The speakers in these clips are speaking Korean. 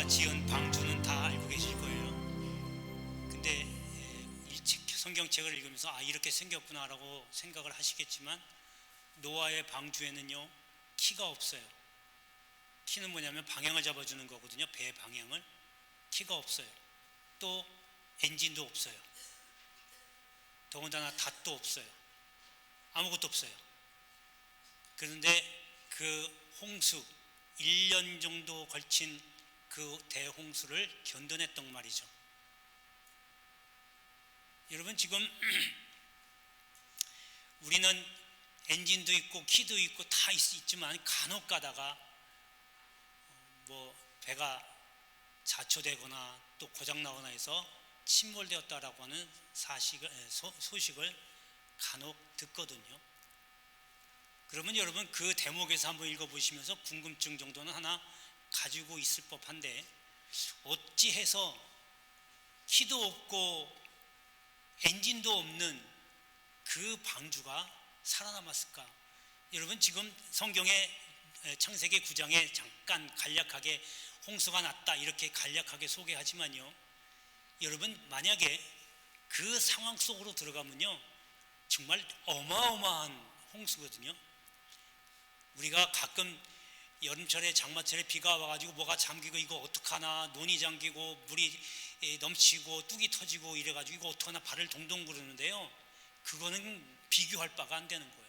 지은 방주는 다 알고 계실 거예요. 근데 성경책을 읽으면서 이렇게 생겼구나라고 생각을 하시겠지만, 노아의 방주에는요 키가 없어요. 키는 뭐냐면 방향을 잡아주는 거거든요. 배의 방향을. 키가 없어요. 또 엔진도 없어요. 더군다나 닷도 없어요. 아무것도 없어요. 그런데 그 홍수, 1년 정도 걸친 그 대홍수를 견뎌냈던 말이죠. 여러분, 지금 우리는 엔진도 있고 키도 있고 다 있지만 간혹 가다가 배가 자초되거나 또 고장나거나 해서 침몰되었다라고 하는 소식을 간혹 듣거든요. 그러면 여러분, 그 대목에서 한번 읽어보시면서 궁금증 정도는 하나 가지고 있을 법한데, 어찌해서 키도 없고 엔진도 없는 그 방주가 살아남았을까? 여러분, 지금 성경의 창세기 9장에 잠깐 간략하게 홍수가 났다 이렇게 간략하게 소개하지만요, 여러분, 만약에 그 상황 속으로 들어가면요 정말 어마어마한 홍수거든요. 우리가 가끔 여름철에 장마철에 비가 와가지고 뭐가 잠기고 이거 어떡하나, 논이 잠기고 물이 넘치고 뚝이 터지고 이래가지고 이거 어떡하나 발을 동동 구르는데요, 그거는 비교할 바가 안 되는 거예요.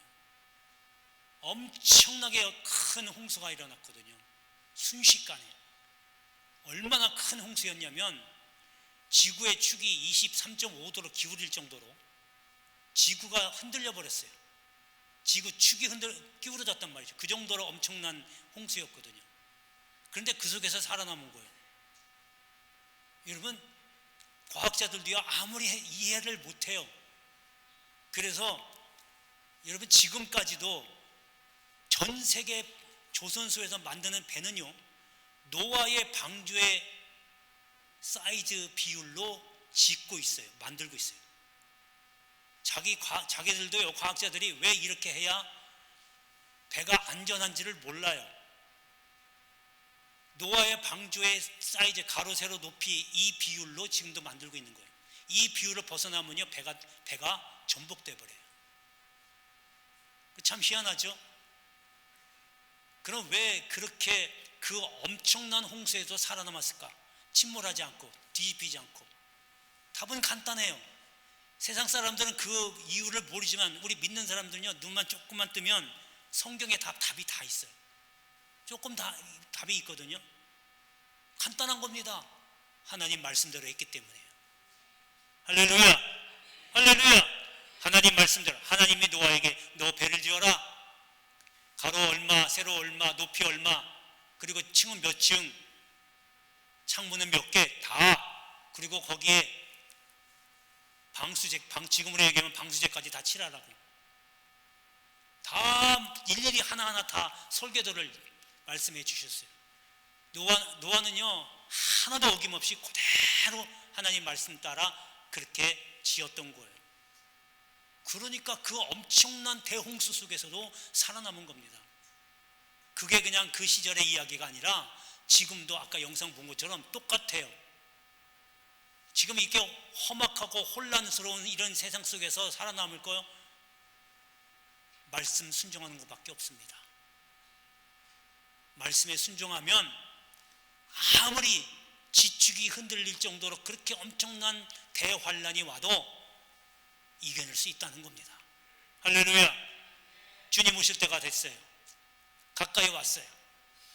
엄청나게 큰 홍수가 일어났거든요. 순식간에. 얼마나 큰 홍수였냐면 지구의 축이 23.5도로 기울일 정도로 지구가 흔들려 버렸어요. 지구 축이 기울어졌단 말이죠. 그 정도로 엄청난 홍수였거든요. 그런데 그 속에서 살아남은 거예요. 여러분, 과학자들도요 아무리 이해를 못해요. 그래서 여러분, 지금까지도 전 세계 조선소에서 만드는 배는요 노아의 방주의 사이즈 비율로 짓고 있어요. 만들고 있어요. 자기들도요, 과학자들이 왜 이렇게 해야 배가 안전한지를 몰라요. 노아의 방주의 사이즈, 가로 세로 높이 이 비율로 지금도 만들고 있는 거예요. 이 비율을 벗어나면요 배가 전복돼 버려요. 참 희한하죠? 그럼 왜 그렇게 그 엄청난 홍수에도 살아남았을까? 침몰하지 않고 뒤집히지 않고. 답은 간단해요. 세상 사람들은 그 이유를 모르지만 우리 믿는 사람들은요, 눈만 조금만 뜨면 성경에 답이 다 있어요. 조금 답이 있거든요. 간단한 겁니다. 하나님 말씀대로 했기 때문에요. 할렐루야, 할렐루야. 하나님 말씀대로, 하나님이 노아에게 너 배를 지어라, 가로 얼마, 세로 얼마, 높이 얼마, 그리고 층은 몇 층, 창문은 몇 개, 다, 그리고 거기에 지금으로 얘기하면 방수제까지 다 칠하라고. 다 일일이 하나하나 다 설계도를 말씀해 주셨어요. 노아는요 하나도 어김없이 그대로 하나님 말씀 따라 그렇게 지었던 거예요. 그러니까 그 엄청난 대홍수 속에서도 살아남은 겁니다. 그게 그냥 그 시절의 이야기가 아니라 지금도 아까 영상 본 것처럼 똑같아요. 지금 이렇게 험악하고 혼란스러운 이런 세상 속에서 살아남을 거요? 말씀 순종하는 것밖에 없습니다. 말씀에 순종하면 아무리 지축이 흔들릴 정도로 그렇게 엄청난 대환란이 와도 이겨낼 수 있다는 겁니다. 할렐루야. 주님 오실 때가 됐어요. 가까이 왔어요.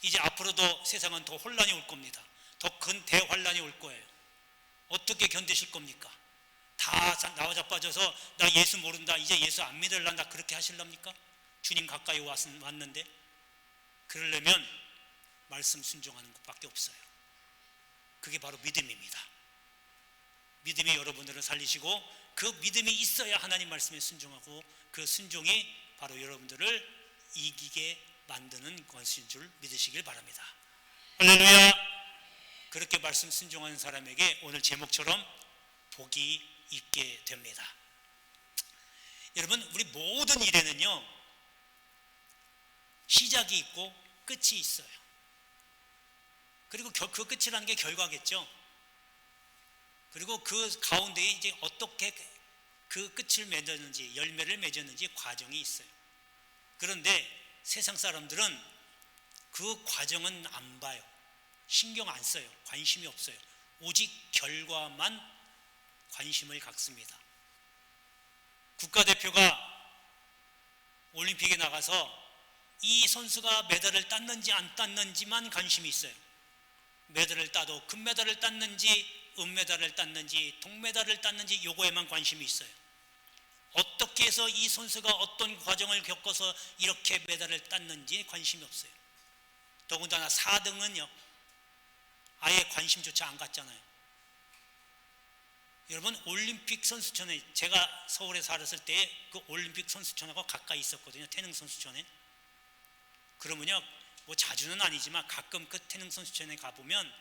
이제 앞으로도 세상은 더 혼란이 올 겁니다. 더 큰 대환란이 올 거예요. 어떻게 견디실 겁니까? 다 나와 자빠져서 나 예수 모른다, 이제 예수 안 믿을란다, 그렇게 하실랍니까? 주님 가까이 왔는데. 그러려면 말씀 순종하는 것밖에 없어요. 그게 바로 믿음입니다. 믿음이 여러분들을 살리시고, 그 믿음이 있어야 하나님 말씀에 순종하고, 그 순종이 바로 여러분들을 이기게 만드는 것인 줄 믿으시길 바랍니다. 할렐루야. 그렇게 말씀 순종하는 사람에게 오늘 제목처럼 복이 있게 됩니다. 여러분, 우리 모든 일에는요 시작이 있고 끝이 있어요. 그리고 그 끝이라는 게 결과겠죠. 그리고 그 가운데에 이제 어떻게 그 끝을 맺었는지, 열매를 맺었는지 과정이 있어요. 그런데 세상 사람들은 그 과정은 안 봐요. 신경 안 써요. 관심이 없어요. 오직 결과만 관심을 갖습니다. 국가대표가 올림픽에 나가서 이 선수가 메달을 땄는지 안 땄는지만 관심이 있어요. 메달을 따도 금메달을 땄는지 은메달을 땄는지 동메달을 땄는지 요거에만 관심이 있어요. 어떻게 해서 이 선수가 어떤 과정을 겪어서 이렇게 메달을 땄는지 관심이 없어요. 더군다나 4등은요 아예 관심조차 안 갖잖아요. 여러분, 올림픽 선수촌에, 제가 서울에 살았을 때 그 올림픽 선수촌하고 가까이 있었거든요. 태릉 선수촌에. 그러면요, 뭐 자주는 아니지만 가끔 그 태릉 선수촌에 가보면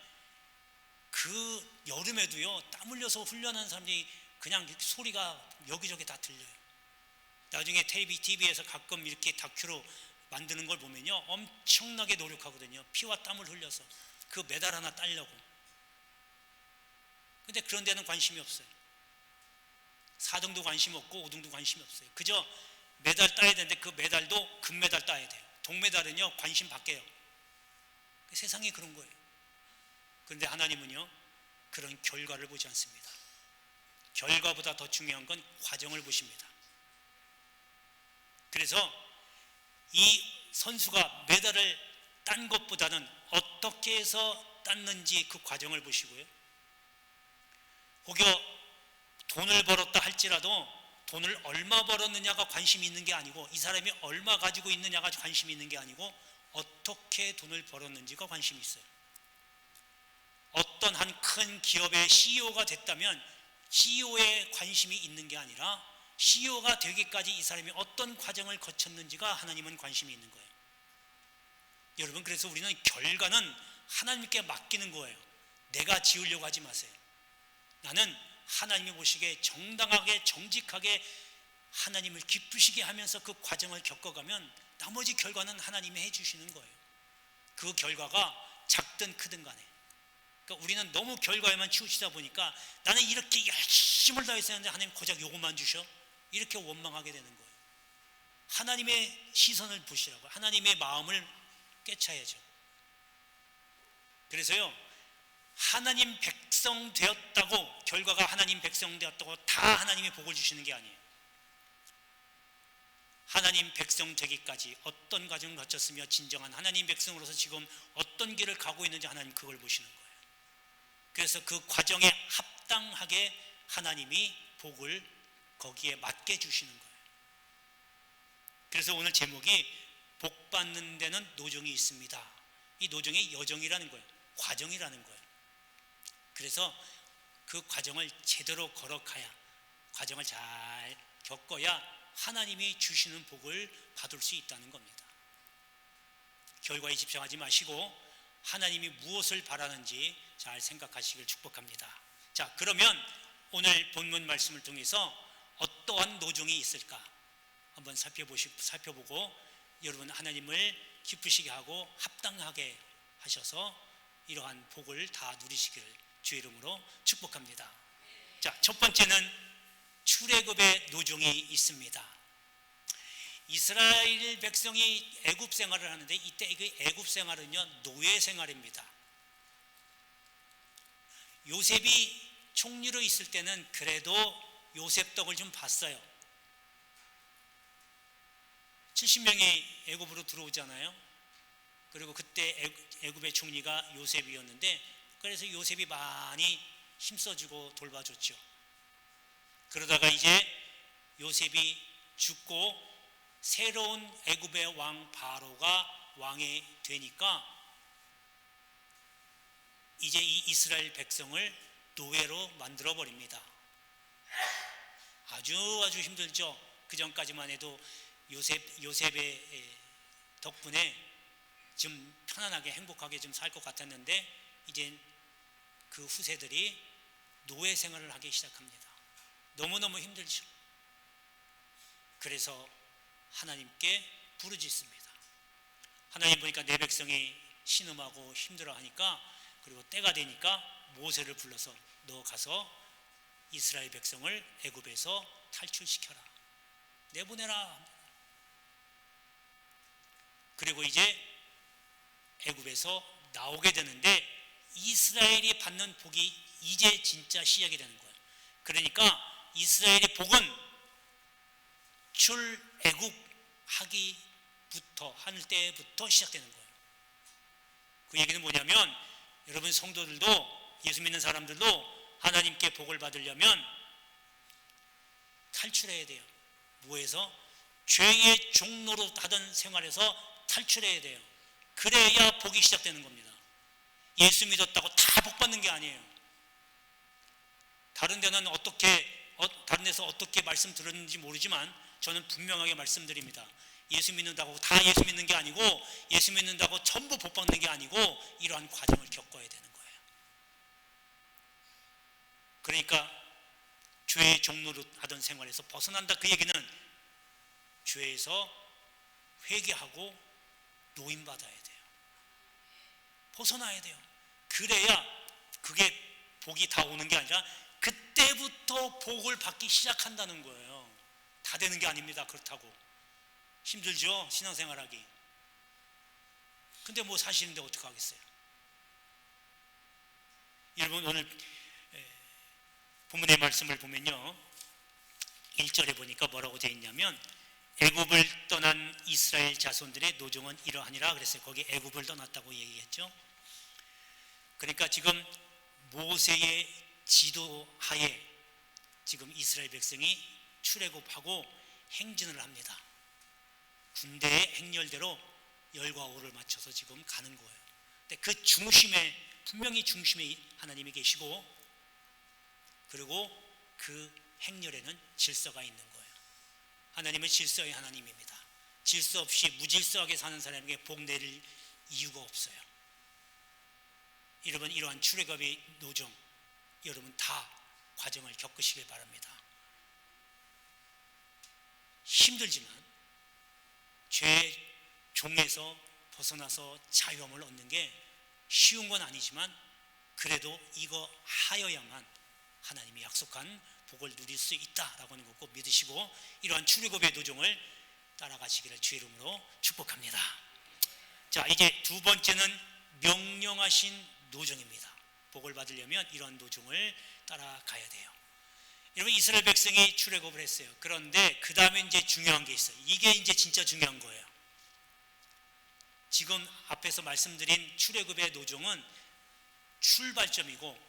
그 여름에도요 땀 흘려서 훈련하는 사람들이 그냥 소리가 여기저기 다 들려요. 나중에 TV에서 가끔 이렇게 다큐로 만드는 걸 보면요 엄청나게 노력하거든요. 피와 땀을 흘려서 그 메달 하나 따려고. 근데 그런 데는 관심이 없어요. 4등도 관심 없고 5등도 관심이 없어요. 그저 메달 따야 되는데 그 메달도 금메달 따야 돼요. 동메달은요 관심 밖에요. 세상이 그런 거예요. 그런데 하나님은요 그런 결과를 보지 않습니다. 결과보다 더 중요한 건 과정을 보십니다. 그래서 이 선수가 메달을 딴 것보다는 어떻게 해서 땄는지 그 과정을 보시고요. 혹여 돈을 벌었다 할지라도 돈을 얼마 벌었느냐가 관심이 있는 게 아니고, 이 사람이 얼마 가지고 있느냐가 관심이 있는 게 아니고 어떻게 돈을 벌었는지가 관심이 있어요. 어떤 한 큰 기업의 CEO가 됐다면 CEO에 관심이 있는 게 아니라 CEO가 되기까지 이 사람이 어떤 과정을 거쳤는지가 하나님은 관심이 있는 거예요. 여러분, 그래서 우리는 결과는 하나님께 맡기는 거예요. 내가 지으려고 하지 마세요. 나는 하나님이 보시기에 정당하게 정직하게 하나님을 기쁘시게 하면서 그 과정을 겪어가면 나머지 결과는 하나님이 해주시는 거예요. 그 결과가 작든 크든 간에. 그러니까 우리는 너무 결과에만 치우치다 보니까 나는 이렇게 열심을 다했었는데 하나님 고작 요것만 주셔? 이렇게 원망하게 되는 거예요. 하나님의 시선을 보시라고요. 하나님의 마음을 꿰차야죠. 그래서요, 하나님 백성 되었다고, 결과가 하나님 백성 되었다고 다 하나님이 복을 주시는 게 아니에요. 하나님 백성 되기까지 어떤 과정을 거쳤으며 진정한 하나님 백성으로서 지금 어떤 길을 가고 있는지 하나님 그걸 보시는 거예요. 그래서 그 과정에 합당하게 하나님이 복을 거기에 맞게 주시는 거예요. 그래서 오늘 제목이 복 받는 데는 노정이 있습니다. 이 노정이 여정이라는 거예요. 과정이라는 거예요. 그래서 그 과정을 제대로 걸어가야, 과정을 잘 겪어야 하나님이 주시는 복을 받을 수 있다는 겁니다. 결과에 집중하지 마시고 하나님이 무엇을 바라는지 잘 생각하시길 축복합니다. 자, 그러면 오늘 본문 말씀을 통해서 어떠한 노정이 있을까 한번 살펴보고 여러분 하나님을 기쁘시게 하고 합당하게 하셔서 이러한 복을 다 누리시기를 주의 이름으로 축복합니다. 자, 첫 번째는 출애굽의 노정이 있습니다. 이스라엘 백성이 애굽 생활을 하는데 이때 그 애굽 생활은요 노예 생활입니다. 요셉이 총리로 있을 때는 그래도 요셉 덕을 좀 봤어요. 70명이 애굽으로 들어오잖아요. 그리고 그때 애굽의 총리가 요셉이었는데, 그래서 요셉이 많이 힘써주고 돌봐줬죠. 그러다가 이제 요셉이 죽고 새로운 애굽의 왕 바로가 왕이 되니까 이제 이 이스라엘 백성을 노예로 만들어 버립니다. 아주 힘들죠. 그 전까지만 해도 요셉의 덕분에 좀 편안하게 행복하게 좀 살 것 같았는데 이제 그 후세들이 노예 생활을 하기 시작합니다. 너무너무 힘들죠. 그래서 하나님께 부르짖습니다. 하나님 보니까 내 백성이 신음하고 힘들어하니까 그리고 때가 되니까 모세를 불러서 너 가서 이스라엘 백성을 애굽에서 탈출시켜라. 내보내라. 그리고 이제 애굽에서 나오게 되는데 이스라엘이 받는 복이 이제 진짜 시작이 되는 거예요. 그러니까 이스라엘의 복은 출애굽하기부터 하는 때부터 시작되는 거예요. 그 얘기는 뭐냐면 여러분 성도들도 예수 믿는 사람들도 하나님께 복을 받으려면 탈출해야 돼요. 뭐에서? 죄의 종로로 하던 생활에서 탈출해야 돼요. 그래야 복이 시작되는 겁니다. 예수 믿었다고 다 복 받는 게 아니에요. 다른 데는 다른 데서 어떻게 말씀 들었는지 모르지만 저는 분명하게 말씀드립니다. 예수 믿는다고 다 예수 믿는 게 아니고 예수 믿는다고 전부 복 받는 게 아니고 이러한 과정을 겪어야 되는 거예요. 그러니까 죄의 종로로 하던 생활에서 벗어난다. 그 얘기는 죄에서 회개하고 노임받아야 돼요. 벗어나야 돼요. 그래야 그게 복이 다 오는 게 아니라 그때부터 복을 받기 시작한다는 거예요. 다 되는 게 아닙니다. 그렇다고. 힘들죠? 신앙생활하기. 근데 뭐 사실인데 어떡하겠어요? 여러분 오늘 본문의 말씀을 보면요, 1절에 보니까 뭐라고 되어 있냐면 애굽을 떠난 이스라엘 자손들의 노종은 이러하니라 그랬어요. 거기 애굽을 떠났다고 얘기했죠. 그러니까 지금 모세의 지도하에 지금 이스라엘 백성이 출애굽하고 행진을 합니다. 군대의 행렬대로 열과 오를 맞춰서 지금 가는 거예요. 근데 그 중심에 분명히 중심에 하나님이 계시고 그리고 그 행렬에는 질서가 있는 거예요. 하나님은 질서의 하나님입니다. 질서 없이 무질서하게 사는 사람에게 복 내릴 이유가 없어요. 여러분 이러한 출애굽의 노정 여러분 다 과정을 겪으시길 바랍니다. 힘들지만 죄의 종에서 벗어나서 자유함을 얻는 게 쉬운 건 아니지만 그래도 이거 하여야만 하나님이 약속한 복을 누릴 수 있다라고 하는 거 꼭 믿으시고 이러한 출애굽의 노정을 따라가시기를 주의 이름으로 축복합니다. 자, 이제 두 번째는 명령하신 노정입니다. 복을 받으려면 이러한 노정을 따라가야 돼요. 여러분 이스라엘 백성이 출애굽을 했어요. 그런데 그 다음에 이제 중요한 게 있어요. 이게 이제 진짜 중요한 거예요. 지금 앞에서 말씀드린 출애굽의 노정은 출발점이고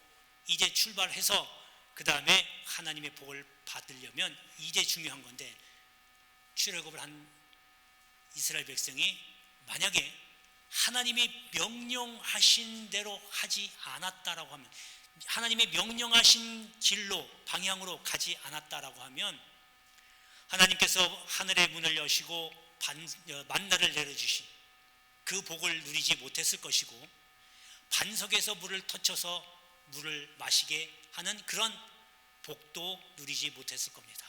이제 출발해서 그 다음에 하나님의 복을 받으려면 이제 중요한 건데 출애굽을 한 이스라엘 백성이 만약에 하나님이 명령하신 대로 하지 않았다라고 하면 하나님이 명령하신 길로 방향으로 가지 않았다라고 하면 하나님께서 하늘의 문을 여시고 만나를 내려주신 그 복을 누리지 못했을 것이고 반석에서 물을 터쳐서 물을 마시게 하는 그런 복도 누리지 못했을 겁니다.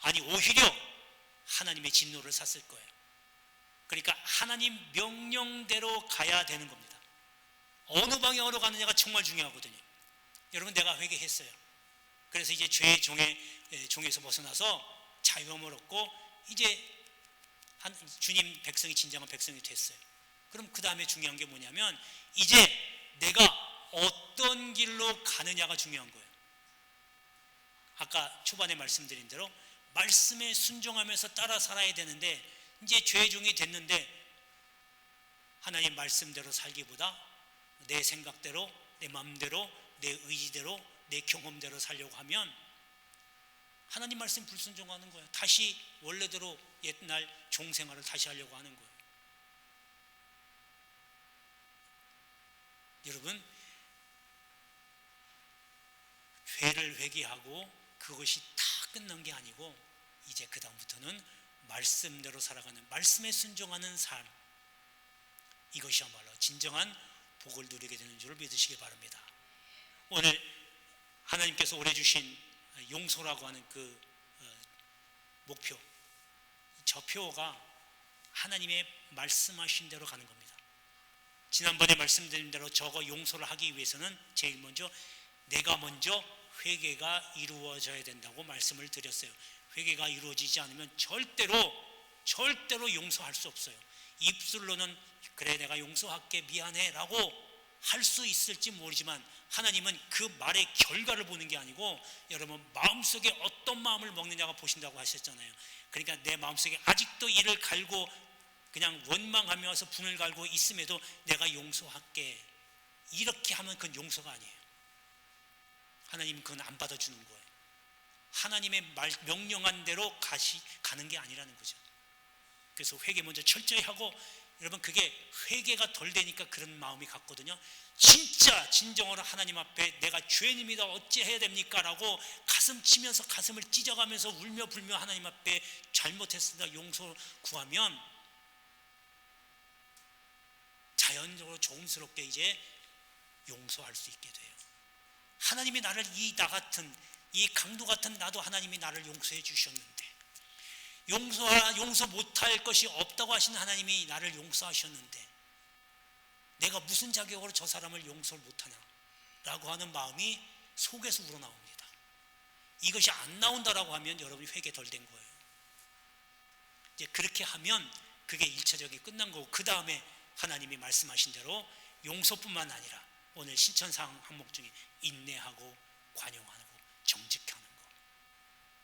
아니 오히려 하나님의 진노를 샀을 거예요. 그러니까 하나님 명령대로 가야 되는 겁니다. 어느 방향으로 가느냐가 정말 중요하거든요. 여러분 내가 회개했어요. 그래서 이제 죄의 종에서 벗어나서 자유함을 얻고 이제 주님 백성이 진정한 백성이 됐어요. 그럼 그 다음에 중요한 게 뭐냐면 이제 내가 어떤 길로 가느냐가 중요한 거예요. 아까 초반에 말씀드린 대로 말씀에 순종하면서 따라 살아야 되는데 이제 죄의 종이 됐는데 하나님 말씀대로 살기보다 내 생각대로 내 마음대로 내 의지대로 내 경험대로 살려고 하면 하나님 말씀 불순종하는 거예요. 다시 원래대로 옛날 종생활을 다시 하려고 하는 거예요. 여러분 죄를 회개하고 그것이 다 끝난 게 아니고 이제 그 다음부터는 말씀대로 살아가는 말씀에 순종하는 삶 이것이야말로 진정한 복을 누리게 되는 줄 믿으시기 바랍니다. 오늘 하나님께서 올해 주신 용서라고 하는 그 목표 저 표가 하나님의 말씀하신 대로 가는 겁니다. 지난번에 말씀드린 대로 저거 용서를 하기 위해서는 제일 먼저 내가 먼저 회개가 이루어져야 된다고 말씀을 드렸어요. 회개가 이루어지지 않으면 절대로 용서할 수 없어요. 입술로는 그래 내가 용서할게 미안해 라고 할 수 있을지 모르지만 하나님은 그 말의 결과를 보는 게 아니고 여러분 마음속에 어떤 마음을 먹느냐가 보신다고 하셨잖아요. 그러니까 내 마음속에 아직도 이를 갈고 그냥 원망하면서 분을 갈고 있음에도 내가 용서할게 이렇게 하면 그건 용서가 아니에요. 하나님은 그건 안 받아주는 거예요. 하나님의 명령한 대로 가는 게 아니라는 거죠. 그래서 회개 먼저 철저히 하고 여러분 그게 회개가 덜 되니까 그런 마음이 갔거든요. 진짜 진정으로 하나님 앞에 내가 죄인입니다 어찌 해야 됩니까? 라고 가슴 치면서 가슴을 찢어가면서 울며 불며 하나님 앞에 잘못했습니다 용서 구하면 자연적으로 조금스럽게 이제 용서할 수 있게 돼요. 하나님이 나를 이 강도 같은 나도 하나님이 나를 용서해 주셨는데 용서 못할 것이 없다고 하시는 하나님이 나를 용서하셨는데 내가 무슨 자격으로 저 사람을 용서를 못하나 라고 하는 마음이 속에서 우러나옵니다. 이것이 안 나온다라고 하면 여러분이 회개 덜 된 거예요. 이제 그렇게 하면 그게 1차적이 끝난 거고 그 다음에 하나님이 말씀하신 대로 용서뿐만 아니라 오늘 실천사항 항목 중에 인내하고 관용하고 정직하는 거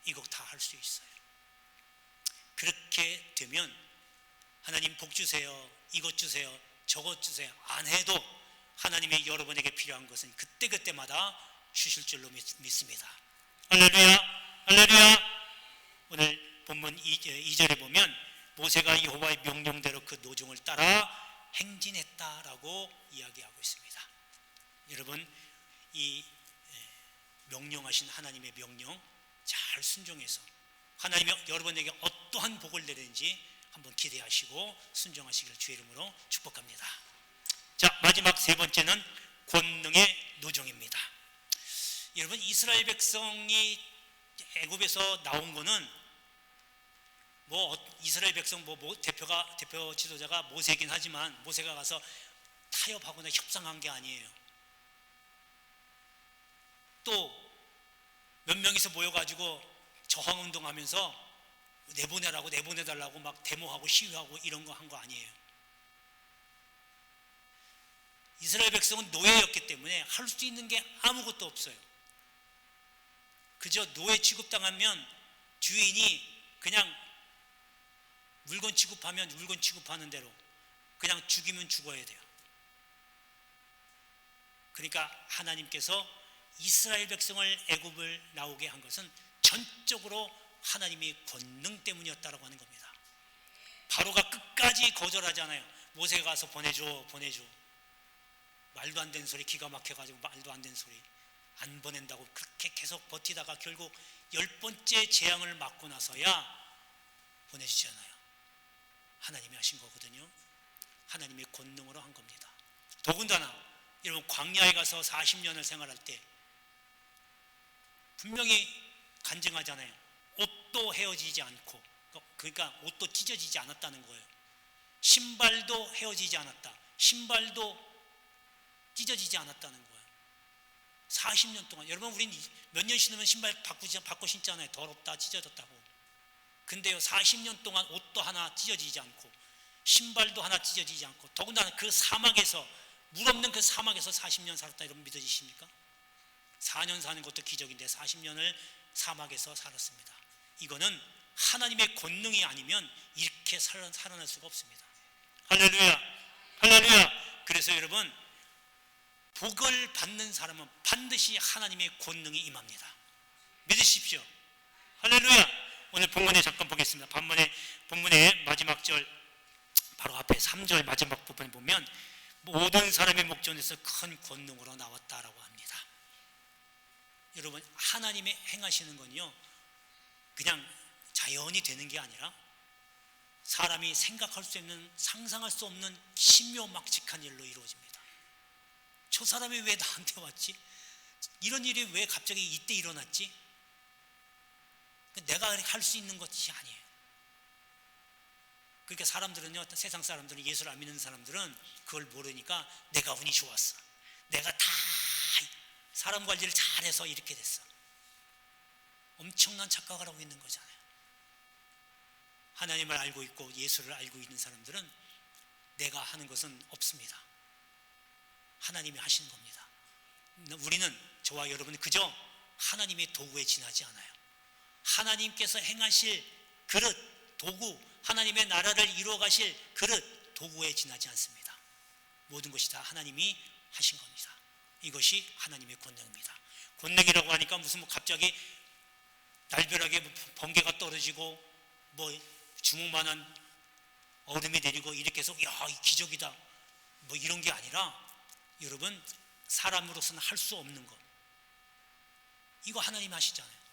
이거 다 할 수 있어요. 그렇게 되면 하나님 복 주세요 이것 주세요 저것 주세요 안 해도 하나님의 여러분에게 필요한 것은 그때그때마다 주실 줄로 믿습니다. 할렐루야 할렐루야. 오늘 본문 2절에 보면 모세가 여호와의 명령대로 그 노종을 따라 행진했다라고 이야기하고 있습니다. 여러분 이 명령하신 하나님의 명령 잘 순종해서 하나님이 여러분에게 어떠한 복을 내리는지 한번 기대하시고 순종하시기를 주의 이름으로 축복합니다. 자, 마지막 세 번째는 권능의 노종입니다. 여러분 이스라엘 백성이 애굽에서 나온 거는 이스라엘 백성 대표 지도자가 모세이긴 하지만 모세가 가서 타협하거나 협상한 게 아니에요. 또 몇 명이서 모여가지고 저항운동하면서 내보내달라고 막 데모하고 시위하고 이런 거 한 거 아니에요. 이스라엘 백성은 노예였기 때문에 할 수 있는 게 아무것도 없어요. 그저 노예 취급당하면 주인이 그냥 물건 취급하면 물건 취급하는 대로 그냥 죽이면 죽어야 돼요. 그러니까 하나님께서 이스라엘 백성을 애굽을 나오게 한 것은 전적으로 하나님의 권능 때문이었다라고 하는 겁니다. 바로가 끝까지 거절하잖아요. 모세가 가서 보내줘 말도 안 되는 소리 기가 막혀가지고 말도 안 되는 소리 안 보낸다고 그렇게 계속 버티다가 결국 10번째 재앙을 맞고 나서야 보내주잖아요. 하나님이 하신 거거든요. 하나님의 권능으로 한 겁니다. 더군다나 여러분 광야에 가서 40년을 생활할 때 분명히 간증하잖아요. 옷도 헤어지지 않고 그러니까 옷도 찢어지지 않았다는 거예요. 신발도 헤어지지 않았다. 신발도 찢어지지 않았다는 거예요. 40년 동안 여러분 우린 몇 년 신으면 신발 바꿔 신잖아요. 더럽다 찢어졌다고. 근데요 40년 동안 옷도 하나 찢어지지 않고 신발도 하나 찢어지지 않고 더군다나 그 사막에서 물 없는 그 사막에서 40년 살았다 여러분 믿어지십니까? 4년 사는 것도 기적인데 40년을 사막에서 살았습니다. 이거는 하나님의 권능이 아니면 이렇게 살아날 수가 없습니다. 할렐루야 할렐루야. 그래서 여러분 복을 받는 사람은 반드시 하나님의 권능이 임합니다. 믿으십시오. 할렐루야. 오늘 본문에 잠깐 보겠습니다. 본문의 마지막 절 바로 앞에 3절 마지막 부분에 보면 모든 사람의 목전에서 큰 권능으로 나왔다라고 합니다. 여러분 하나님의 행하시는 건요 그냥 자연이 되는 게 아니라 사람이 생각할 수 없는 상상할 수 없는 신묘막측한 일로 이루어집니다. 저 사람이 왜 나한테 왔지? 이런 일이 왜 갑자기 이때 일어났지? 내가 할 수 있는 것이 아니에요. 그러니까 사람들은요, 세상 사람들은, 예수를 안 믿는 사람들은 그걸 모르니까 내가 운이 좋았어, 내가 다 사람 관리를 잘해서 이렇게 됐어. 엄청난 착각을 하고 있는 거잖아요. 하나님을 알고 있고 예수를 알고 있는 사람들은 내가 하는 것은 없습니다. 하나님이 하시는 겁니다. 우리는, 저와 여러분은 그저 하나님의 도구에 지나지 않아요. 하나님께서 행하실 그릇, 도구, 하나님의 나라를 이루어 가실 그릇, 도구에 지나지 않습니다. 모든 것이 다 하나님이 하신 겁니다. 이것이 하나님의 권능입니다. 권능이라고 하니까 무슨 뭐 갑자기 날벼락에 번개가 떨어지고 뭐 주먹만한 얼음이 내리고 이렇게 해서 야, 이 기적이다 뭐 이런 게 아니라, 여러분, 사람으로서는 할 수 없는 것, 이거 하나님이 하시잖아요.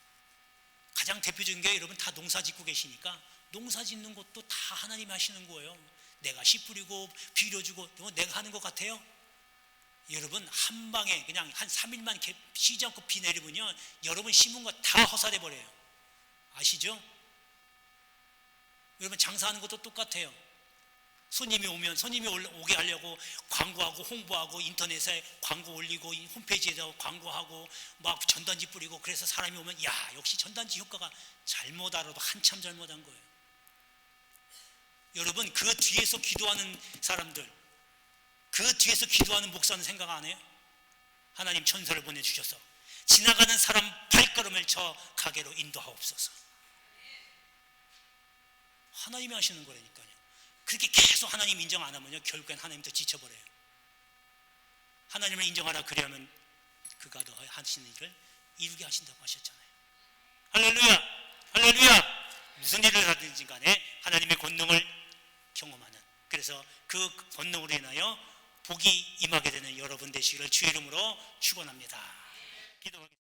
가장 대표적인 게, 여러분 다 농사 짓고 계시니까 농사 짓는 것도 다 하나님이 하시는 거예요. 내가 씨 뿌리고 비료주고 내가 하는 것 같아요? 여러분, 한 방에 그냥 한 3일만 쉬지 않고 비 내리면요, 여러분 심은 거 다 허사돼 버려요. 아시죠? 여러분, 장사하는 것도 똑같아요. 손님이 오면 손님이 오게 하려고 광고하고 홍보하고 인터넷에 광고 올리고 홈페이지에다 광고하고 막 전단지 뿌리고, 그래서 사람이 오면 야, 역시 전단지 효과가, 잘못 알아도 한참 잘못한 거예요. 여러분, 그 뒤에서 기도하는 사람들, 그 뒤에서 기도하는 목사는 생각 안 해요? 하나님 천사를 보내주셔서 지나가는 사람 발걸음을 저 가게로 인도하옵소서. 하나님이 하시는 거라니까요. 그렇게 계속 하나님 인정 안 하면요, 결국엔 하나님도 지쳐버려요. 하나님을 인정하라, 그래야만 그가 더 하시는 일을 이루게 하신다고 하셨잖아요. 할렐루야, 할렐루야. 무슨 일을 하든지 간에 하나님의 권능을 경험하는, 그래서 그 권능으로 인하여 복이 임하게 되는 여러분 되시기를 주의 이름으로 축원합니다. 기도하겠습니다.